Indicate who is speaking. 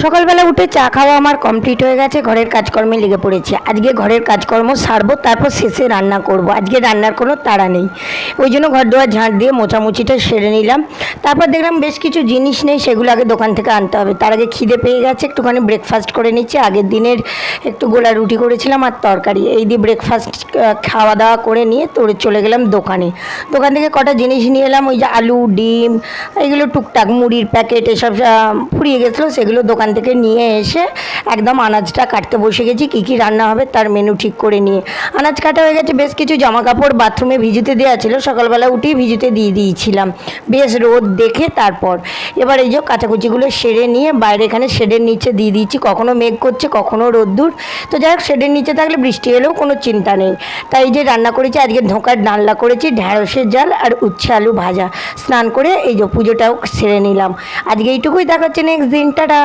Speaker 1: সকালবেলা উঠে চা খাওয়া আমার কমপ্লিট হয়ে গেছে, ঘরের কাজকর্মে লেগে পড়েছি। আজকে ঘরের কাজকর্ম সারবো, তারপর শেষে রান্না করব। আজকে রান্নার কোনো তাড়া নেই, ওই জন্য ঘর দুয়ার ঝাঁট দিয়ে মোছামুছিটা সেরে নিলাম। তারপর দেখলাম বেশ কিছু জিনিস নেই, সেগুলো আগে দোকান থেকে আনতে হবে। তার আগে খিদে পেয়ে গেছে, একটুখানি ব্রেকফাস্ট করে নিচ্ছি। আগের দিনের একটু গোলা রুটি করেছিলাম আর তরকারি, এই দিয়ে ব্রেকফাস্ট খাওয়া দাওয়া করে নিয়ে তোরে চলে গেলাম দোকানে। দোকান থেকে কটা জিনিস নিয়ে এলাম, ওই যে আলু, ডিম, এগুলো টুকটাক, মুড়ির প্যাকেট এসব ফুরিয়ে গেছিলো, সেগুলো দোকান থেকে নিয়ে এসে একদম আনাজটা কাটতে বসে গেছি। কী কী রান্না হবে তার মেনু ঠিক করে নিয়ে আনাজ কাটা হয়ে গেছে। বেশ কিছু জামা কাপড় বাথরুমে ভিজুতে দেওয়া ছিল, সকালবেলা উঠেই ভিজুতে দিয়ে দিয়েছিলাম, বেশ রোদ দেখে। তারপর এবার এই যে কাচাকুচিগুলো সেরে নিয়ে বাইরে এখানে শেডের নিচে দিয়ে দিয়েছি। কখনো মেঘ করছে, কখনো রোদ্দুর, তো যাই হোক শেডের নিচে থাকলে বৃষ্টি এলেও কোনো চিন্তা নেই। তাই এই যে রান্না করেছি, আজকে ধোঁকার ডালনা করেছি, ঢ্যাঁড়সের জাল আর উচ্ছে আলু ভাজা। স্নান করে এই যে পুজোটাও সেরে নিলাম। আজকে এইটুকুই, দেখাচ্ছে নেক্সট দিন, টাটা।